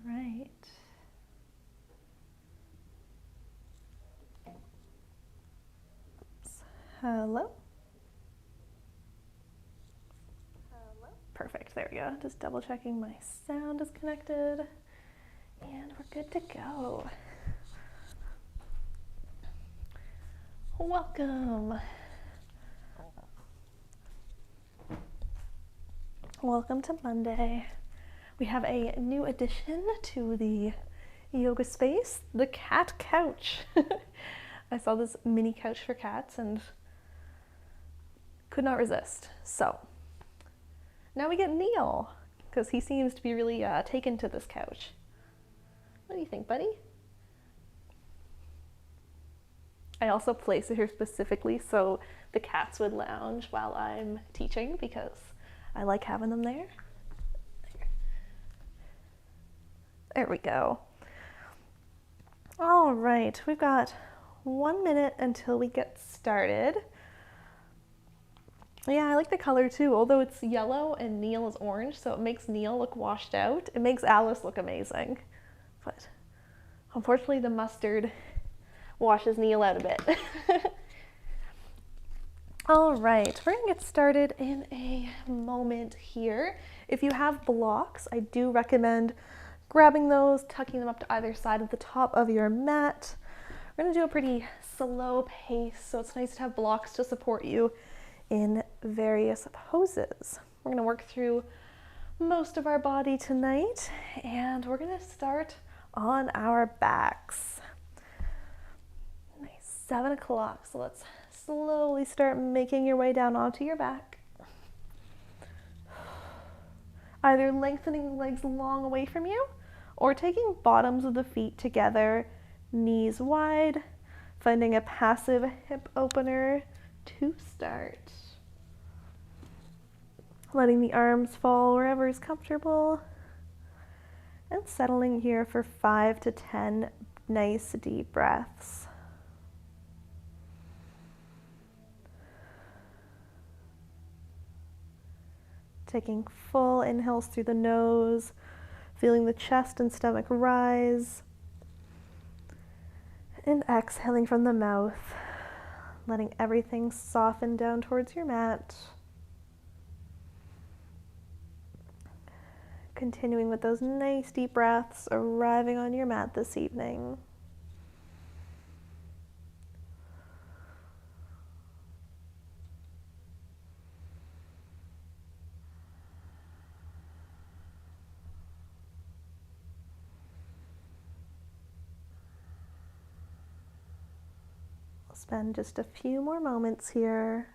right. Hello? Hello? Perfect, there we go. Just double checking my sound is connected. And we're good to go. Welcome. Welcome to Monday. We have a new addition to the yoga space, the cat couch. I saw this mini couch for cats and could not resist. So now we get Neil, because he seems to be really taken to this couch. What do you think, buddy? I also placed it here specifically so the cats would lounge while I'm teaching, because I like having them there. There we go. All right, we've got 1 minute until we get started. Yeah, I like the color too, although it's yellow and Neil is orange, so it makes Neil look washed out. It makes Alice look amazing. But unfortunately the mustard washes Neil out a bit. All right, we're gonna get started in a moment here. If you have blocks, I do recommend grabbing those, tucking them up to either side of the top of your mat. We're gonna do a pretty slow pace, so it's nice to have blocks to support you in various poses. We're gonna work through most of our body tonight, and we're gonna start on our backs. Nice, 7 o'clock, so let's slowly start making your way down onto your back. Either lengthening the legs long away from you, or taking bottoms of the feet together, knees wide, finding a passive hip opener to start. Letting the arms fall wherever is comfortable, and settling here for 5 to 10 nice deep breaths. Taking full inhales through the nose, feeling the chest and stomach rise, and exhaling from the mouth, letting everything soften down towards your mat. Continuing with those nice deep breaths, arriving on your mat this evening. We'll spend just a few more moments here.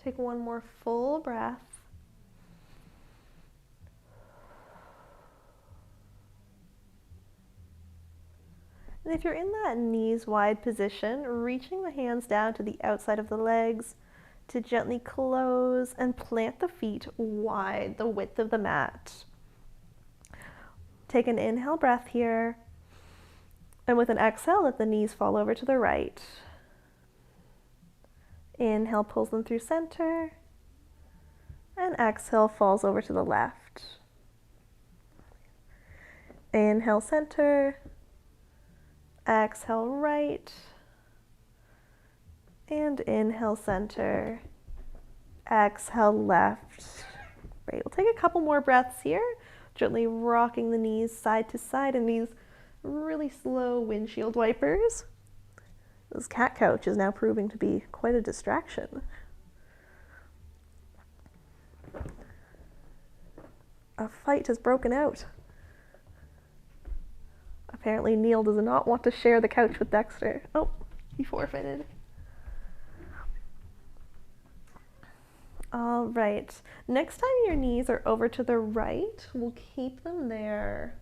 Take one more full breath. And if you're in that knees wide position, reaching the hands down to the outside of the legs to gently close and plant the feet wide, the width of the mat. Take an inhale breath here, and with an exhale, let the knees fall over to the right. Inhale pulls them through center, and exhale falls over to the left. Inhale center, exhale right, and inhale center, exhale left. Great, we'll take a couple more breaths here, gently rocking the knees side to side in these really slow windshield wipers. This cat couch is now proving to be quite a distraction. A fight has broken out. Apparently Neil does not want to share the couch with Dexter. Oh, he forfeited. All right, next time your knees are over to the right, we'll keep them there.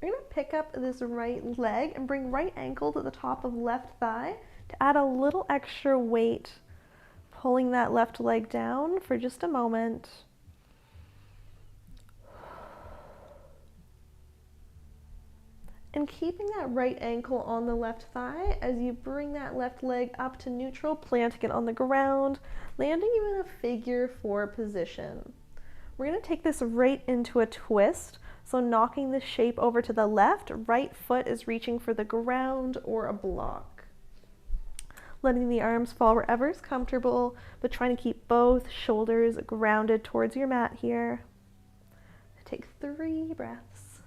We're gonna pick up this right leg and bring right ankle to the top of left thigh to add a little extra weight, pulling that left leg down for just a moment. And keeping that right ankle on the left thigh as you bring that left leg up to neutral, planting it on the ground, landing you in a figure 4 position. We're going to take this right into a twist, so knocking the shape over to the left, right foot is reaching for the ground or a block. Letting the arms fall wherever is comfortable, but trying to keep both shoulders grounded towards your mat here. Take 3 breaths.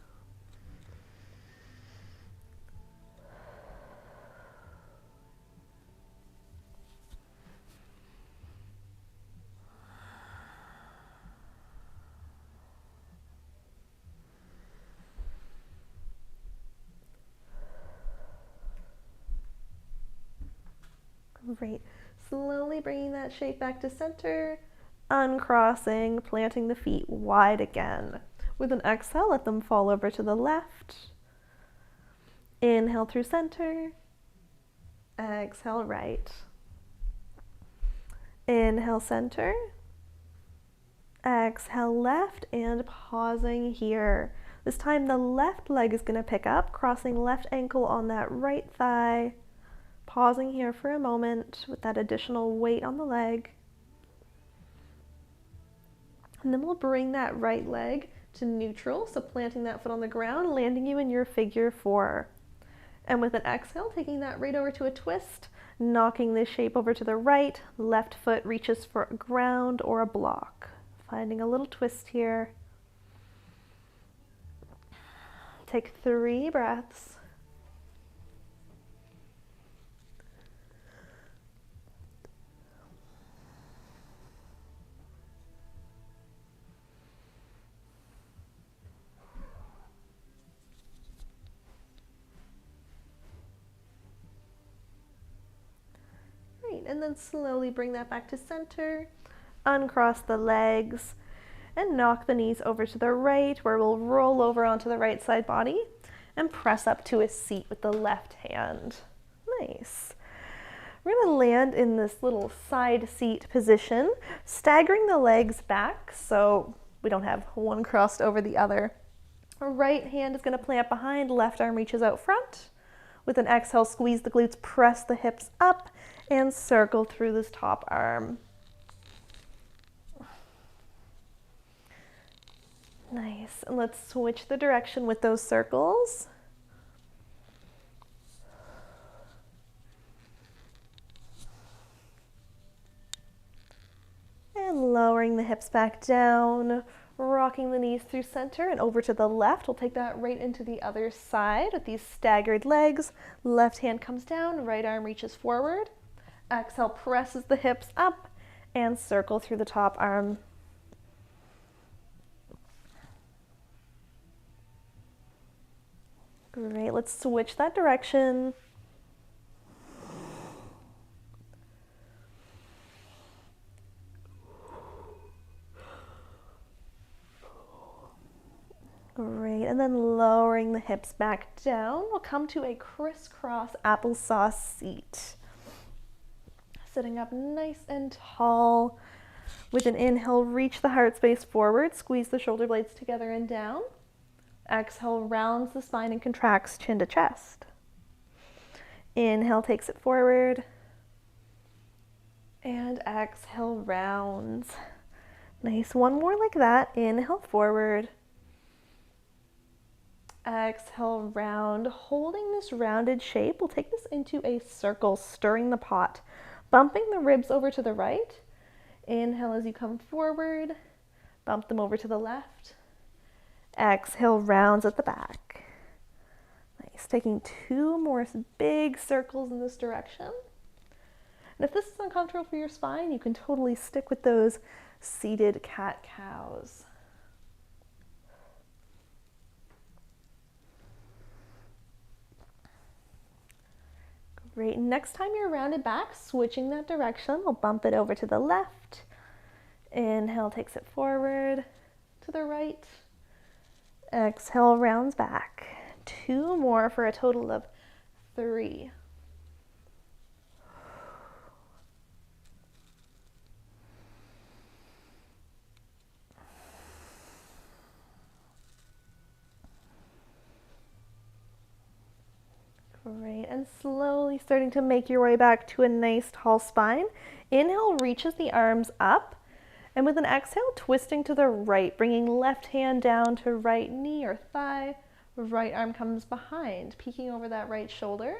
Great. Slowly bringing that shape back to center, uncrossing, planting the feet wide again. With an exhale, let them fall over to the left. Inhale through center. Exhale right. Inhale center. Exhale left, and pausing here. This time the left leg is going to pick up, crossing left ankle on that right thigh. Pausing here for a moment with that additional weight on the leg. And then we'll bring that right leg to neutral, so planting that foot on the ground, landing you in your figure 4. And with an exhale, taking that right over to a twist, knocking this shape over to the right, left foot reaches for a ground or a block. Finding a little twist here. Take 3 breaths. And then slowly bring that back to center, uncross the legs, and knock the knees over to the right, where we'll roll over onto the right side body and press up to a seat with the left hand. Nice. We're going to land in this little side seat position, staggering the legs back so we don't have one crossed over the other. Our right hand is going to plant behind, left arm reaches out front. With an exhale, squeeze the glutes, press the hips up, and circle through this top arm. Nice. And let's switch the direction with those circles. And lowering the hips back down, rocking the knees through center and over to the left. We'll take that right into the other side with these staggered legs. Left hand comes down, right arm reaches forward. Exhale, presses the hips up and circle through the top arm. Great, let's switch that direction. Great, and then lowering the hips back down, we'll come to a crisscross applesauce seat. Sitting up nice and tall. With an inhale, reach the heart space forward, squeeze the shoulder blades together and down. Exhale, rounds the spine and contracts chin to chest. Inhale, takes it forward. And exhale, rounds. Nice, one more like that. Inhale, forward. Exhale, round. Holding this rounded shape, we'll take this into a circle, stirring the pot. Bumping the ribs over to the right. Inhale as you come forward. Bump them over to the left. Exhale, rounds at the back. Nice. Taking 2 more big circles in this direction. And if this is uncomfortable for your spine, you can totally stick with those seated cat-cows. Great. Next time you're rounded back, switching that direction, we'll bump it over to the left. Inhale, takes it forward to the right. Exhale, rounds back. 2 more for a total of 3. Great, and slowly starting to make your way back to a nice tall spine. Inhale, reaches the arms up, and with an exhale, twisting to the right, bringing left hand down to right knee or thigh, right arm comes behind, peeking over that right shoulder.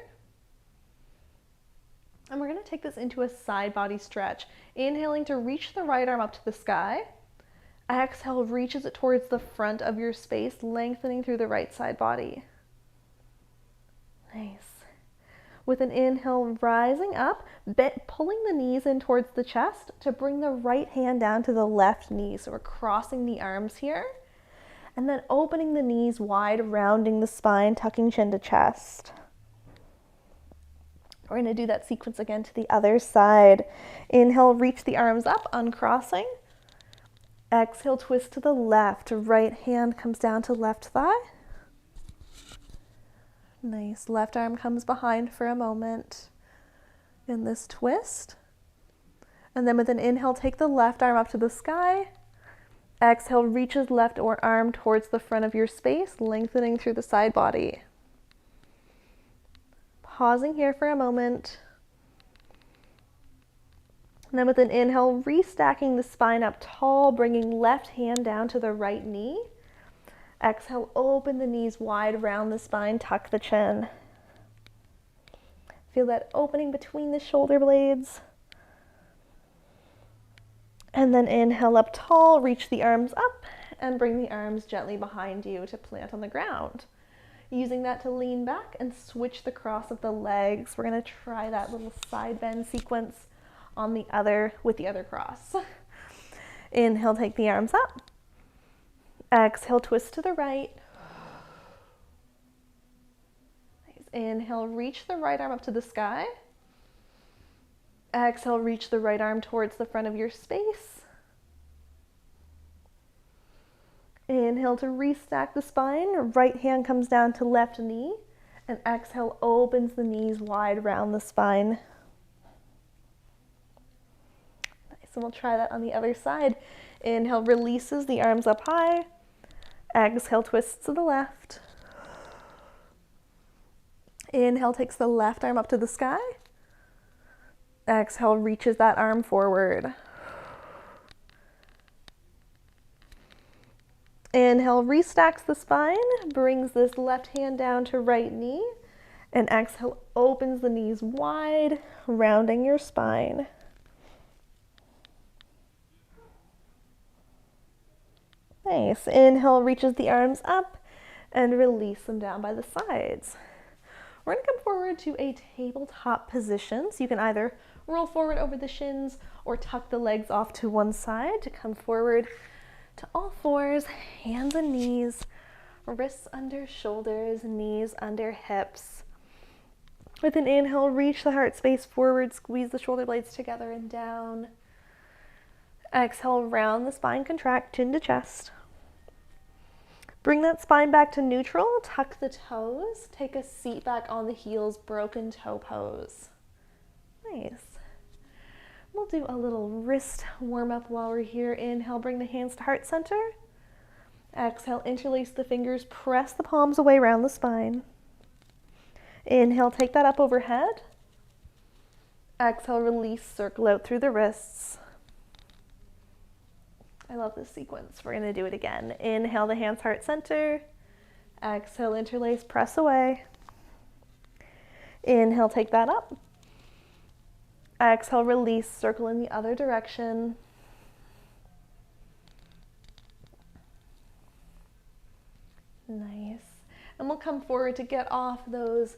And we're gonna take this into a side body stretch. Inhaling to reach the right arm up to the sky. Exhale, reaches it towards the front of your space, lengthening through the right side body. Nice. With an inhale, rising up, pulling the knees in towards the chest to bring the right hand down to the left knee. So we're crossing the arms here. And then opening the knees wide, rounding the spine, tucking chin to chest. We're going to do that sequence again to the other side. Inhale, reach the arms up, uncrossing. Exhale, twist to the left. Right hand comes down to left thigh. Nice. Left arm comes behind for a moment in this twist. And then with an inhale, take the left arm up to the sky. Exhale, reaches left arm towards the front of your space, lengthening through the side body. Pausing here for a moment. And then with an inhale, restacking the spine up tall, bringing left hand down to the right knee. Exhale, open the knees wide around the spine, tuck the chin. Feel that opening between the shoulder blades. And then inhale up tall, reach the arms up, and bring the arms gently behind you to plant on the ground. Using that to lean back and switch the cross of the legs. We're gonna try that little side bend sequence on the other, with the other cross. Inhale, take the arms up. Exhale, twist to the right. Nice. Inhale, reach the right arm up to the sky. Exhale, reach the right arm towards the front of your space. Inhale to restack the spine. Right hand comes down to left knee. And exhale, opens the knees wide around the spine. Nice, and we'll try that on the other side. Inhale, releases the arms up high. Exhale, twists to the left. Inhale, takes the left arm up to the sky. Exhale, reaches that arm forward. Inhale, restacks the spine, brings this left hand down to right knee, and exhale, opens the knees wide, rounding your spine. Nice. Inhale, reaches the arms up and release them down by the sides. We're going to come forward to a tabletop position. So you can either roll forward over the shins or tuck the legs off to one side to come forward to all fours, hands and knees, wrists under shoulders, knees under hips. With an inhale, reach the heart space forward, squeeze the shoulder blades together and down. Exhale, round the spine, contract, chin to chest. Bring that spine back to neutral, tuck the toes, take a seat back on the heels, broken toe pose. Nice. We'll do a little wrist warm up while we're here. Inhale, bring the hands to heart center. Exhale, interlace the fingers, press the palms away around the spine. Inhale, take that up overhead. Exhale, release, circle out through the wrists. I love this sequence. We're gonna do it again. Inhale, the hands heart center. Exhale, interlace, press away. Inhale, take that up. Exhale, release, circle in the other direction. Nice. And we'll come forward to get off those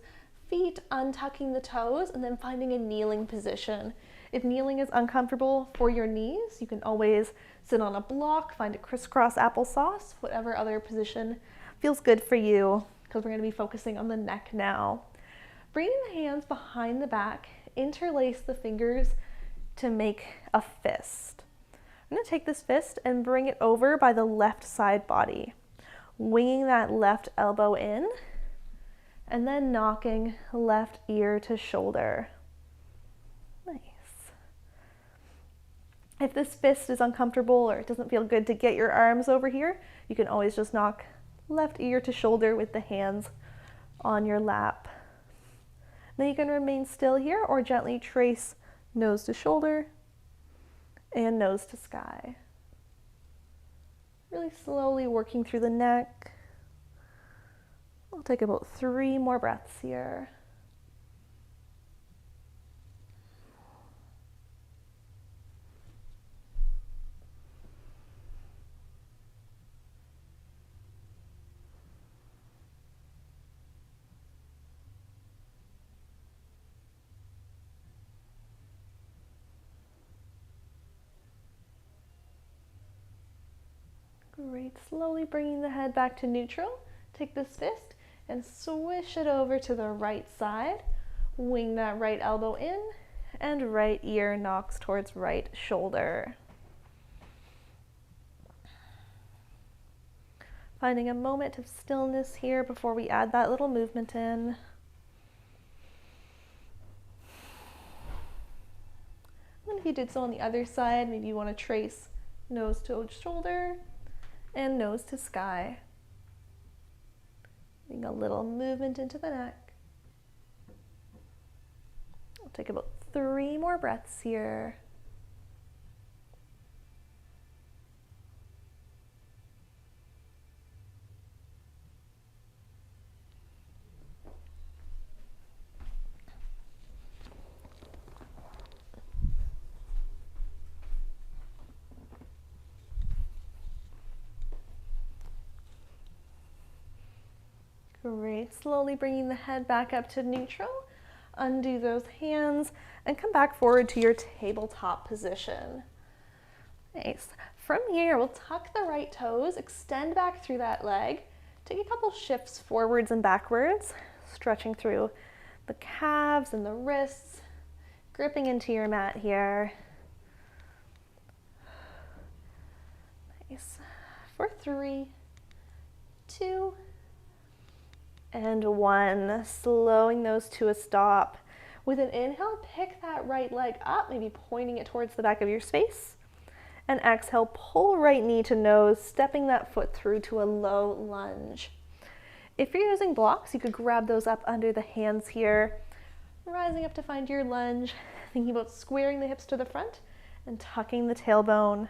feet, untucking the toes, and then finding a kneeling position. If kneeling is uncomfortable for your knees, you can always sit on a block, find a crisscross applesauce, whatever other position feels good for you, because we're going to be focusing on the neck now. Bringing the hands behind the back, interlace the fingers to make a fist. I'm going to take this fist and bring it over by the left side body, winging that left elbow in, and then knocking left ear to shoulder. Nice. If this fist is uncomfortable or it doesn't feel good to get your arms over here, you can always just knock left ear to shoulder with the hands on your lap. Then you can remain still here or gently trace nose to shoulder and nose to sky. Really slowly working through the neck. I'll take about 3 more breaths here. Great, slowly bringing the head back to neutral. Take this fist and swish it over to the right side. Wing that right elbow in and right ear knocks towards right shoulder. Finding a moment of stillness here before we add that little movement in. And if you did so on the other side, maybe you want to trace nose to shoulder and nose to sky. Bring a little movement into the neck. I'll take about 3 more breaths here. Great, slowly bringing the head back up to neutral. Undo those hands and come back forward to your tabletop position. Nice. From here, we'll tuck the right toes, extend back through that leg, take a couple shifts forwards and backwards, stretching through the calves and the wrists, gripping into your mat here. Nice. For 3, 2, and 1, slowing those to a stop. With an inhale, pick that right leg up, maybe pointing it towards the back of your space. And exhale, pull right knee to nose, stepping that foot through to a low lunge. If you're using blocks, you could grab those up under the hands here, rising up to find your lunge, thinking about squaring the hips to the front and tucking the tailbone.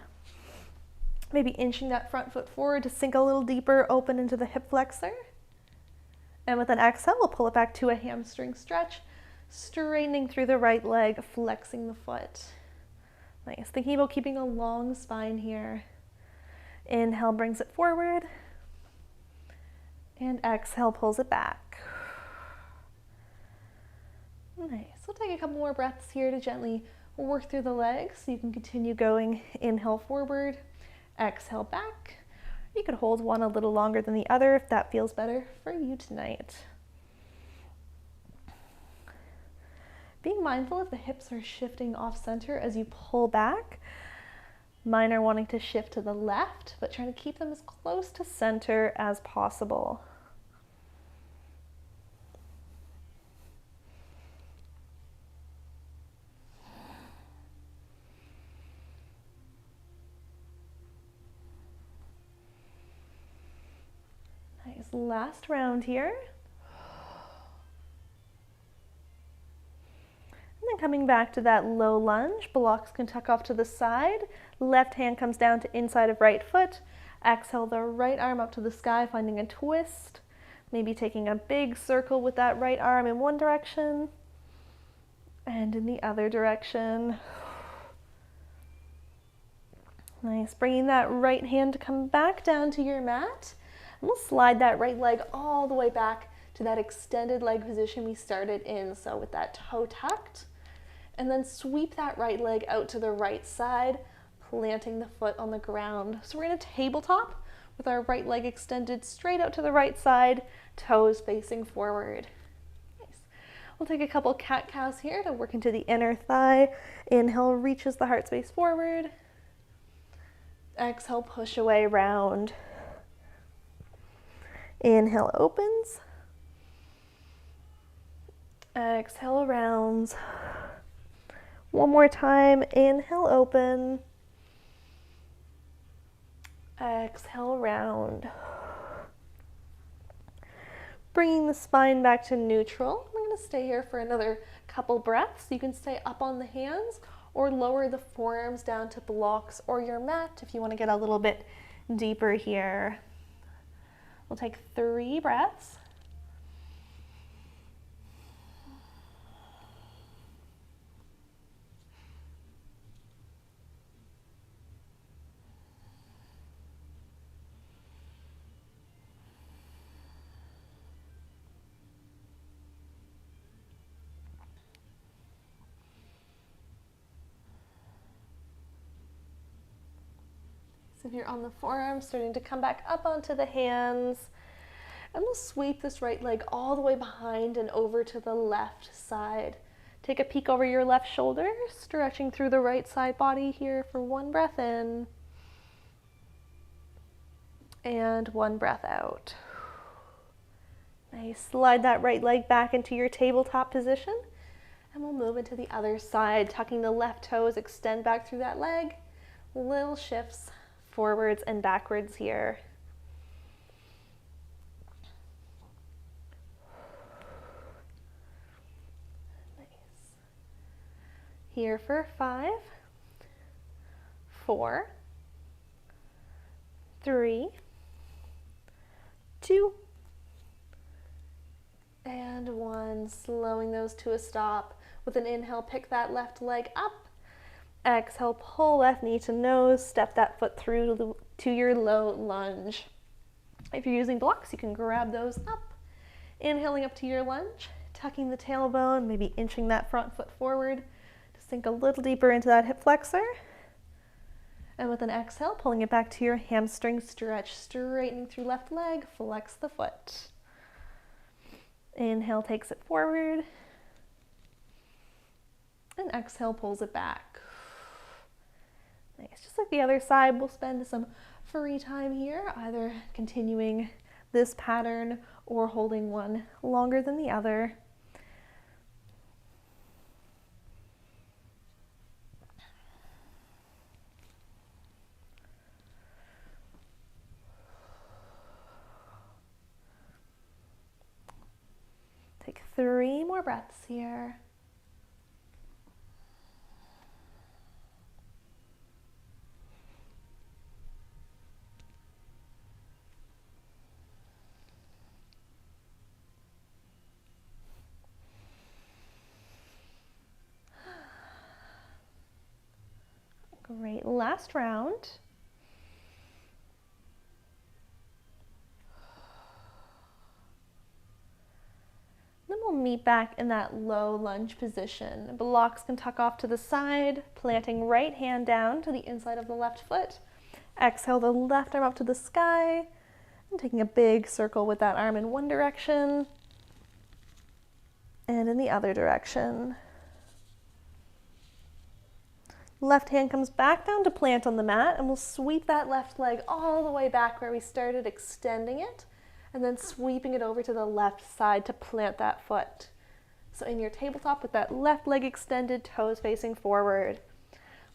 Maybe inching that front foot forward to sink a little deeper, open into the hip flexor. And with an exhale, we'll pull it back to a hamstring stretch, straightening through the right leg, flexing the foot. Nice. Thinking about keeping a long spine here. Inhale brings it forward. And exhale pulls it back. Nice. We'll take a couple more breaths here to gently work through the legs so you can continue going. Inhale forward, exhale back. You could hold one a little longer than the other if that feels better for you tonight. Being mindful if the hips are shifting off center as you pull back. Mine are wanting to shift to the left, but trying to keep them as close to center as possible. Nice, last round here. And then coming back to that low lunge, blocks can tuck off to the side. Left hand comes down to inside of right foot. Exhale the right arm up to the sky, finding a twist. Maybe taking a big circle with that right arm in one direction and in the other direction. Nice, bringing that right hand to come back down to your mat. And we'll slide that right leg all the way back to that extended leg position we started in. So with that toe tucked, and then sweep that right leg out to the right side, planting the foot on the ground. So we're in a tabletop with our right leg extended straight out to the right side, toes facing forward. Nice. We'll take a couple cat-cows here to work into the inner thigh. Inhale, reaches the heart space forward. Exhale, push away, round. Inhale, opens. Exhale, rounds. One more time, inhale, open. Exhale, round. Bringing the spine back to neutral. I'm going to stay here for another couple breaths. You can stay up on the hands or lower the forearms down to blocks or your mat if you want to get a little bit deeper here. We'll take 3 breaths. So if you're on the forearms, starting to come back up onto the hands, and we'll sweep this right leg all the way behind and over to the left side. Take a peek over your left shoulder, stretching through the right side body here for 1 breath in and 1 breath out. Nice. Slide that right leg back into your tabletop position, and we'll move into the other side, tucking the left toes, extend back through that leg. Little shifts forwards and backwards here. Nice. Here for 5, 4, 3, 2, and 1. Slowing those to a stop. With an inhale, pick that left leg up. Exhale, pull left knee to nose, step that foot through to your low lunge. If you're using blocks, you can grab those up. Inhaling up to your lunge, tucking the tailbone, maybe inching that front foot forward to sink a little deeper into that hip flexor. And with an exhale, pulling it back to your hamstring stretch, straightening through left leg, flex the foot. Inhale takes it forward, and exhale pulls it back. Nice. Just like the other side, we'll spend some free time here, either continuing this pattern or holding one longer than the other. Take 3 more breaths here. Great, last round. Then we'll meet back in that low lunge position. Blocks can tuck off to the side, planting right hand down to the inside of the left foot. Exhale the left arm up to the sky, and taking a big circle with that arm in one direction and in the other direction. Left hand comes back down to plant on the mat, and we'll sweep that left leg all the way back where we started, extending it, and then sweeping it over to the left side to plant that foot. So in your tabletop with that left leg extended, toes facing forward.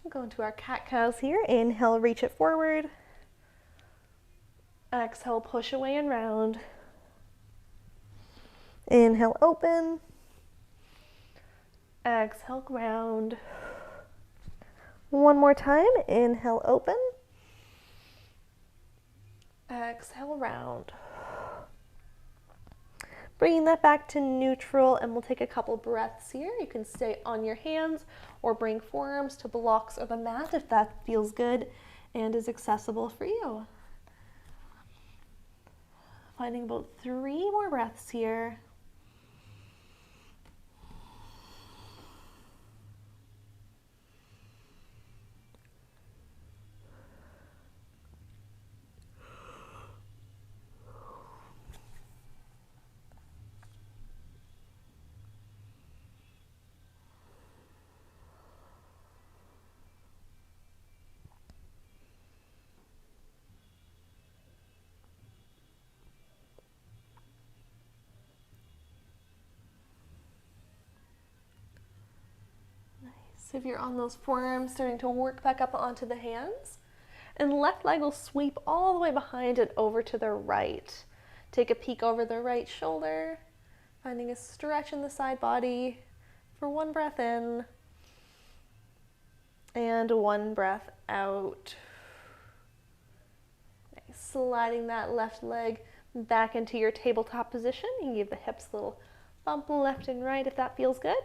We'll go into our cat-cows here. Inhale, reach it forward. Exhale, push away and round. Inhale, open. Exhale, ground. One more time, inhale, open. Exhale, round. Bringing that back to neutral, and we'll take a couple breaths here. You can stay on your hands or bring forearms to blocks or the mat if that feels good and is accessible for you. Finding about 3 more breaths here. So if you're on those forearms, starting to work back up onto the hands. And left leg will sweep all the way behind and over to the right. Take a peek over the right shoulder, finding a stretch in the side body for one breath in and one breath out. Nice. Sliding that left leg back into your tabletop position. You can give the hips a little bump left and right if that feels good.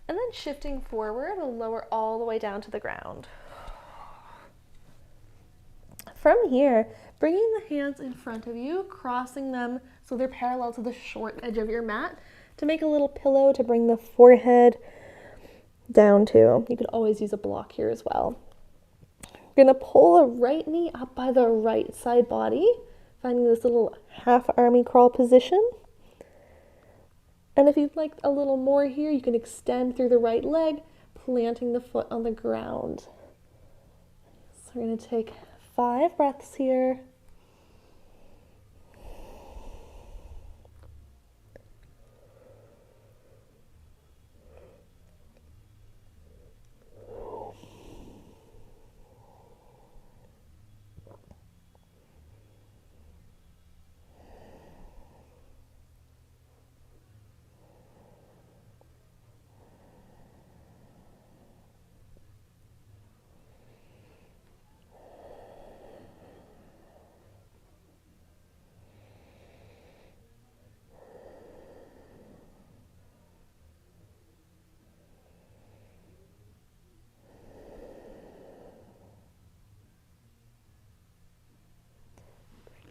And then shifting forward, we'll lower all the way down to the ground. From here, bringing the hands in front of you, crossing them so they're parallel to the short edge of your mat to make a little pillow to bring the forehead down to. You could always use a block here as well. We're going to pull the right knee up by the right side body, finding this little half army crawl position. And if you'd like a little more here, you can extend through the right leg, planting the foot on the ground. So we're going to take 5 breaths here.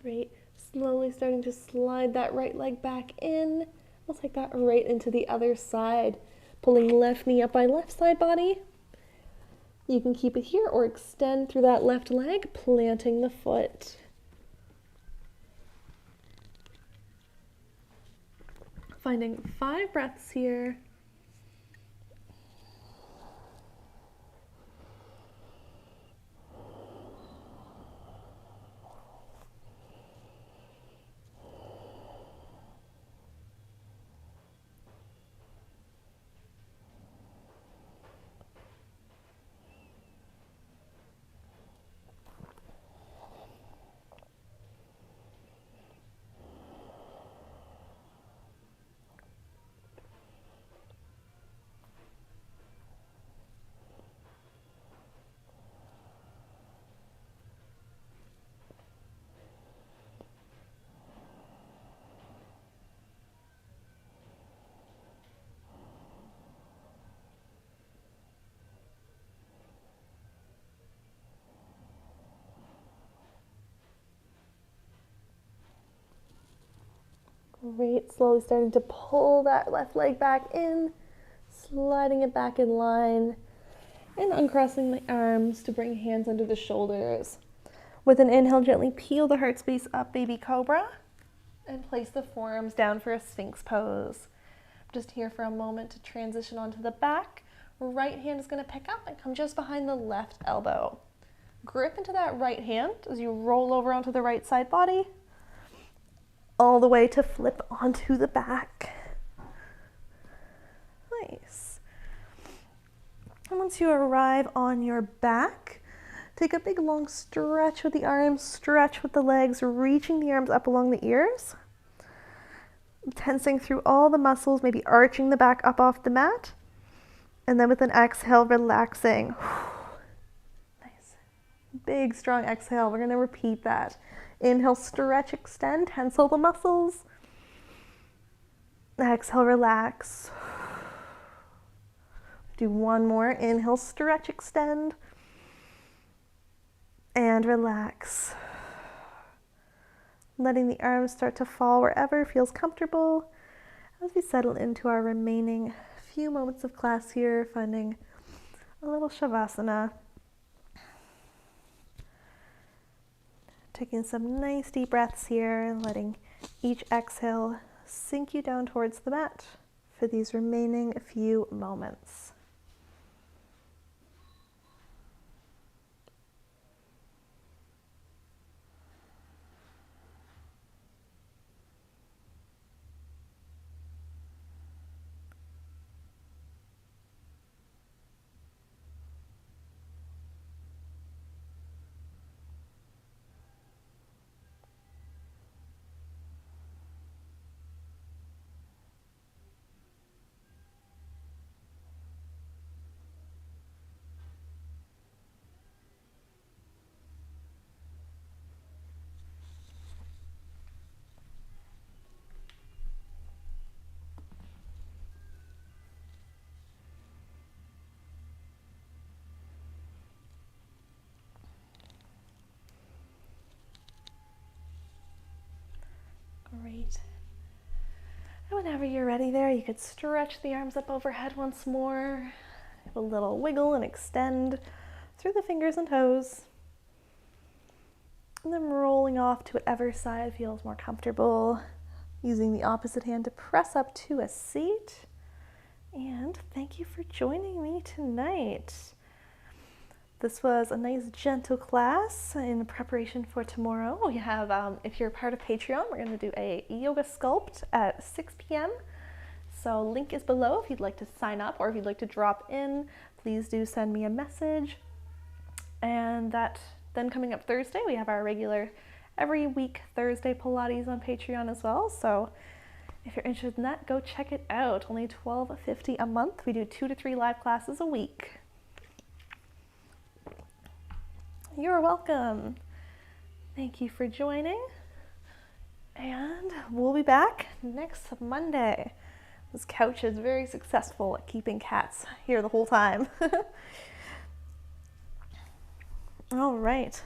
Great. Slowly starting to slide that right leg back in. We'll take that right into the other side. Pulling left knee up by left side body. You can keep it here or extend through that left leg, planting the foot. Finding 5 breaths here. Great, slowly starting to pull that left leg back in, sliding it back in line, and uncrossing my arms to bring hands under the shoulders. With an inhale, gently peel the heart space up, baby cobra, and place the forearms down for a sphinx pose. Just here for a moment to transition onto the back. Right hand is going to pick up and come just behind the left elbow. Grip into that right hand as you roll over onto the right side body, all the way to flip onto the back. Nice. And once you arrive on your back, take a big long stretch with the arms, stretch with the legs, reaching the arms up along the ears, tensing through all the muscles, maybe arching the back up off the mat, and then with an exhale, relaxing. Nice. Big, strong exhale. We're going to repeat that. Inhale, stretch, extend, tensile the muscles. Exhale, relax. Do one more. Inhale, stretch, extend, and relax. Letting the arms start to fall wherever feels comfortable as we settle into our remaining few moments of class here, finding a little shavasana. Taking some nice deep breaths here, letting each exhale sink you down towards the mat for these remaining few moments. whenever you're ready there, you could stretch the arms up overhead once more. Have a little wiggle and extend through the fingers and toes. And then rolling off to whatever side feels more comfortable. Using the opposite hand to press up to a seat. And thank you for joining me tonight. This was a nice gentle class in preparation for tomorrow. We have, if you're part of Patreon, we're going to do a yoga sculpt at 6 p.m. So link is below if you'd like to sign up, or if you'd like to drop in, please do send me a message. And then coming up Thursday, we have our regular every week Thursday Pilates on Patreon as well. So if you're interested in that, go check it out. Only $12.50 a month. We do 2 to 3 live classes a week. You're welcome. Thank you for joining. And we'll be back next Monday. This couch is very successful at keeping cats here the whole time. All right.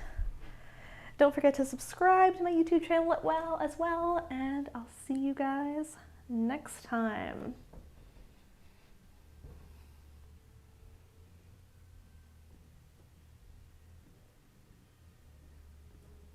Don't forget to subscribe to my YouTube channel as well, and I'll see you guys next time.